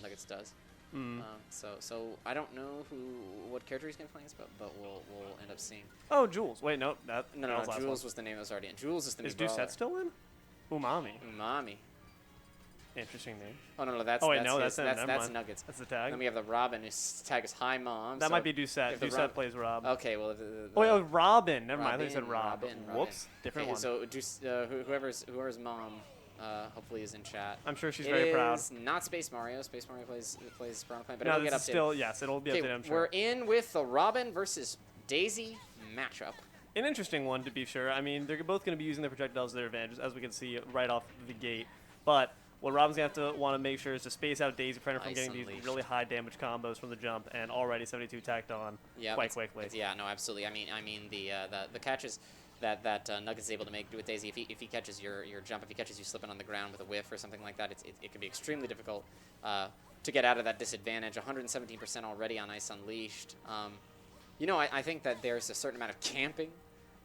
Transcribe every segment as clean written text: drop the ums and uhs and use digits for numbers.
Nuggetz does. So I don't know what character he's gonna play against, but we'll end up seeing. Oh, Jules. Wait, no, that No, Jules was the name that was already in. Jules is the new brawler. Doucette still in? Umami. Umami. Interesting name. Oh no, that's Nuggetz. That's the tag. Then we have the Robin, whose tag is Hi Mom. That might be Doucette. Doucette plays Rob. Okay, well. Robin. Never mind. I thought you said Rob. Robin. Whoops, different one. So whoever's mom, hopefully is in chat. I'm sure she's very proud. Not Space Mario. Space Mario plays Brown Planet, but no, it'll get updated. Still, yes, it'll be updated. I'm sure. We're in with the Robin versus Daisy matchup. An interesting one, to be sure. I mean, they're both going to be using their projectiles to their advantage, as we can see right off the gate. But what Robin's going to have to want to make sure is to space out Daisy, prevent her from getting these really high damage combos from the jump, and already 72 tacked on quite quickly. Yeah, no, absolutely. I mean the catches that Nuggetz is able to make with Daisy, if he catches your jump, if he catches you slipping on the ground with a whiff or something like that, it can be extremely difficult to get out of that disadvantage. 117% already on IceUnleashed. I think that there's a certain amount of camping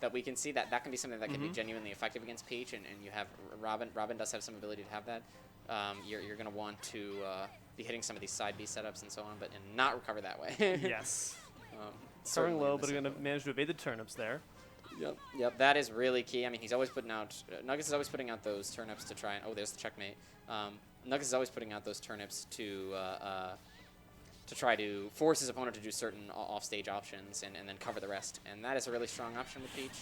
that we can see that can be something that can be genuinely effective against Peach, and you have Robin. Robin does have some ability to have that. You're going to want to be hitting some of these side B setups and so on, and not recover that way. Yes. Starting low, but going to manage to evade the turnips there. Yep. That is really key. I mean, he's always putting out. Nuggetz is always putting out those turnips to try and. Oh, there's the checkmate. Nuggetz is always putting out those turnips to try to force his opponent to do certain off-stage options and then cover the rest. And that is a really strong option with Peach,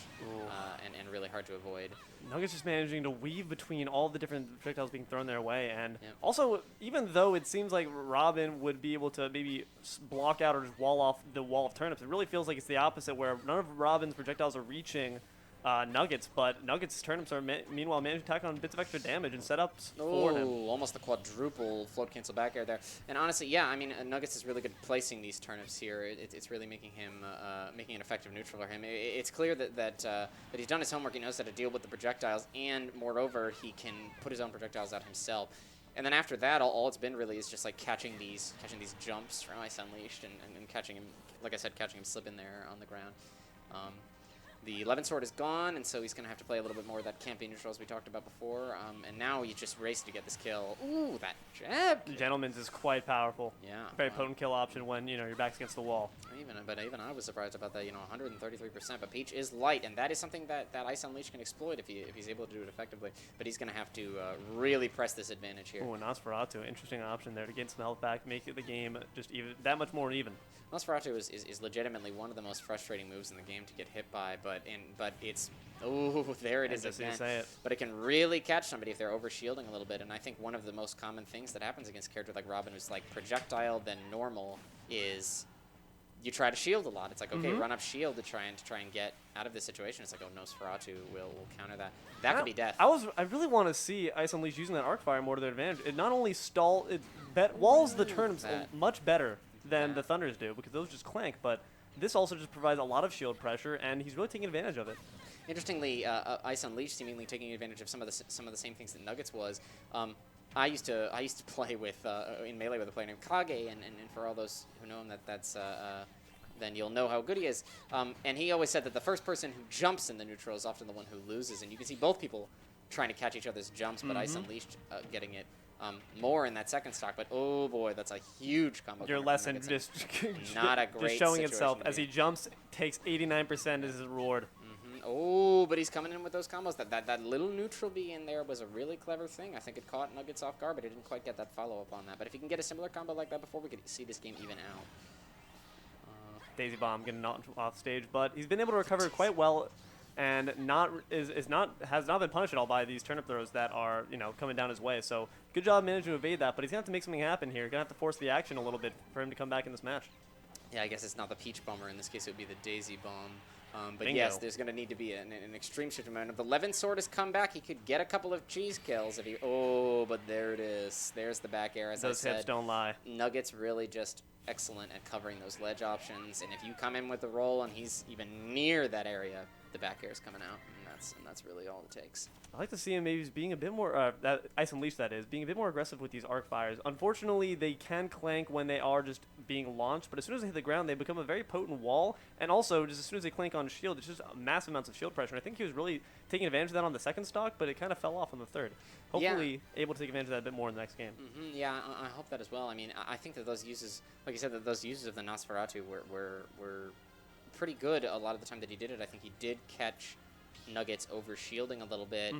and really hard to avoid. Nuggetz just managing to weave between all the different projectiles being thrown their way. And also, even though it seems like Robin would be able to maybe block out or just wall off the wall of turnips, it really feels like it's the opposite, where none of Robin's projectiles are reaching Nuggetz, but Nuggetz' turnips are meanwhile managing to tack on bits of extra damage and setups for him. Almost the quadruple float cancel back air there. And honestly, yeah, I mean, Nuggetz is really good at placing these turnips here. It's really making him making an effective neutral for him. It's clear that he's done his homework. He knows how to deal with the projectiles, and moreover, he can put his own projectiles out himself. And then after that, all it's been really is just like catching these jumps from IceUnleashed and catching him, like I said, catching him slipping there on the ground. The 11 sword is gone, and so he's going to have to play a little bit more of that camping neutral as we talked about before. And now he just raced to get this kill. Ooh, that jab! Gentleman's is quite powerful. Yeah. Very potent kill option when, your back's against the wall. Even I was surprised about that, 133%. But Peach is light, and that is something that IceUnleashed can exploit if he's able to do it effectively. But he's going to have to really press this advantage here. Ooh, Nosferatu, interesting option there to get some health back, make the game just that much more even. Nosferatu is legitimately one of the most frustrating moves in the game to get hit by, but it's there it is again. But it can really catch somebody if they're over shielding a little bit. And I think one of the most common things that happens against a character like Robin, who's like projectile then normal, is you try to shield a lot. It's like, okay, run up shield to try and get out of this situation. It's like, oh, Nosferatu will counter that. That could be death. I really want to see IceUnleashed using that arc fire more to their advantage. It not only walls the turnips much better than the Thunders do, because those just clank, but this also just provides a lot of shield pressure, and he's really taking advantage of it. Interestingly, IceUnleashed seemingly taking advantage of some of the same things that Nuggetz was. I used to play with in Melee with a player named Kage, and for all those who know him, that's then you'll know how good he is. And he always said that the first person who jumps in the neutral is often the one who loses, and you can see both people trying to catch each other's jumps, but IceUnleashed getting it more in that second stock. But oh boy, that's a huge combo. Your lesson just not a great just showing itself as he jumps, takes 89% as his reward. Oh, but he's coming in with those combos. That little neutral B in there was a really clever thing. I think it caught Nuggetz off guard, but it didn't quite get that follow-up on that. But if he can get a similar combo like that before, we could see this game even out. Daisy Bomb getting knocked off stage, but he's been able to recover quite well, and has not been punished at all by these turnip throws that are coming down his way. So good job managing to evade that, but he's gonna have to make something happen here. Gonna have to force the action a little bit for him to come back in this match. Yeah, I guess it's not the Peach Bomber. In this case, it would be the Daisy Bomb. But Bingo. yes, there's going to need to be an extreme shift of momentum. The 11 sword has come back. He could get a couple of cheese kills if he. Oh, but there it is. There's the back air. As those I said, hips don't lie. Nuggetz really just excellent at covering those ledge options. And if you come in with the roll and he's even near that area, the back air is coming out. And that's really all it takes. I like to see him maybe being a bit more, that IceUnleashed that is, being a bit more aggressive with these arc fires. Unfortunately, they can clank when they are just being launched, but as soon as they hit the ground, they become a very potent wall, and also, just as soon as they clank on shield, it's just massive amounts of shield pressure, and I think he was really taking advantage of that on the second stock, but it kind of fell off on the third. Hopefully, able to take advantage of that a bit more in the next game. Yeah, I hope that as well. I mean, I think that those uses, like you said, that those uses of the Nosferatu were pretty good a lot of the time that he did it. I think he did catch Nuggetz over shielding a little bit,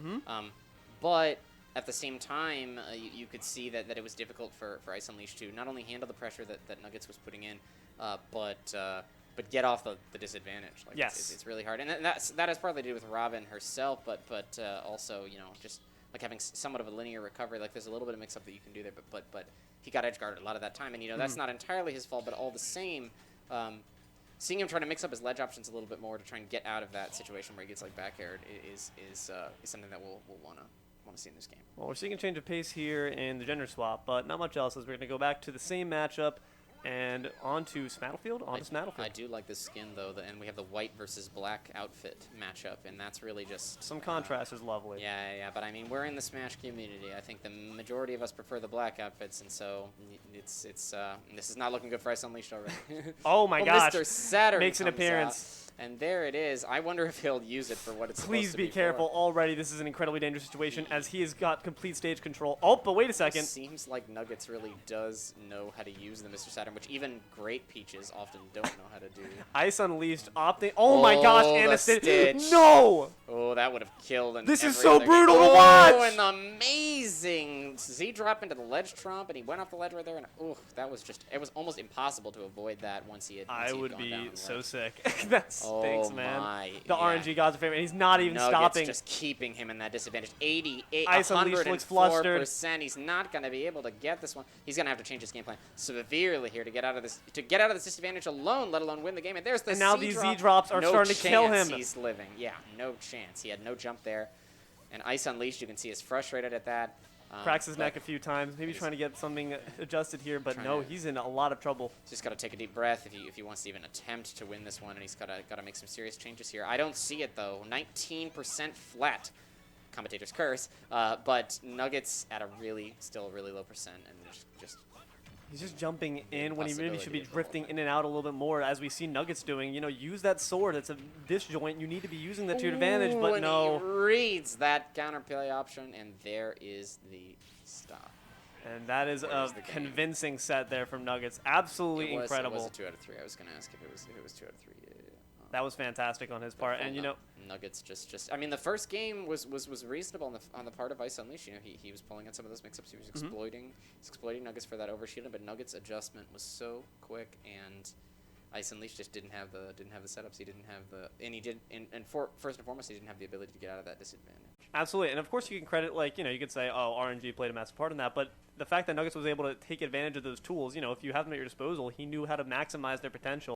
but at the same time, you could see that it was difficult for IceUnleashed to not only handle the pressure that Nuggetz was putting in, but get off the disadvantage. Like, yes, it's really hard, and that has partly to do with Robin herself, but also just like having somewhat of a linear recovery. Like there's a little bit of mix up that you can do there, but he got edge guarded a lot of that time, and that's not entirely his fault, but all the same. Seeing him try to mix up his ledge options a little bit more to try and get out of that situation where he gets like back aired is something that we'll want to see in this game. Well, we're seeing a change of pace here in the gender swap, but not much else, as we're going to go back to the same matchup and on to Smattlefield. I do like this skin, though, and we have the white versus black outfit matchup, and that's really just... Some contrast is lovely. Yeah, but I mean, we're in the Smash community. I think the majority of us prefer the black outfits, and so this is not looking good for IceUnleashed already. Oh my gosh. Mr. Saturn makes an appearance. And there it is. I wonder if he'll use it for what it's supposed to be. Please be careful. Already, this is an incredibly dangerous situation as he has got complete stage control. Oh, but wait a second. It seems like Nuggetz really does know how to use the Mr. Saturn, which even great Peaches often don't know how to do. IceUnleashed opting. Oh my gosh, and a stitch. No! Oh, that would have killed. This is so brutal to watch. Oh, an amazing Z drop into the ledge trump, and he went off the ledge right there, and that was just, it was almost impossible to avoid that once he had I would gone be down the so ledge. sick. That stinks, man. My. The RNG gods are favorite, and he's not even stopping. Just keeping him in that disadvantage. 88, IceUnleashed looks flustered. 104%. He's not going to be able to get this one. He's going to have to change his game plan severely here to get out of this disadvantage alone, let alone win the game. And there's the and now these Z drops are starting to kill him. He's living. Yeah, no chance. He had no jump there. And IceUnleashed, you can see, is frustrated at that. Cracks his neck a few times, maybe trying to get something adjusted here, but no, he's in a lot of trouble. He's just got to take a deep breath if he wants to even attempt to win this one, and he's got to make some serious changes here. I don't see it, though. 19% flat. Commentator's curse. But Nuggetz at still a really low percent, and just... He's just jumping in when he really should be drifting in and out a little bit more, as we see Nuggetz doing. Use that sword. It's a disjoint. You need to be using that to your advantage, but no. He reads that counterplay option, and there is the stop. And that is a convincing set there from Nuggetz. Absolutely incredible. It was a 2 out of 3. I was going to ask if it was 2 out of 3. That was fantastic on his part, and Nuggetz just. I mean, the first game was reasonable on the part of IceUnleashed. He was pulling out some of those mix-ups. He was exploiting Nuggetz for that overshielding, but Nuggetz' adjustment was so quick, and IceUnleashed just didn't have the setups. He didn't have first and foremost, he didn't have the ability to get out of that disadvantage. Absolutely, and of course you can credit, you could say, oh, RNG played a massive part in that, but the fact that Nuggetz was able to take advantage of those tools, if you have them at your disposal, he knew how to maximize their potential.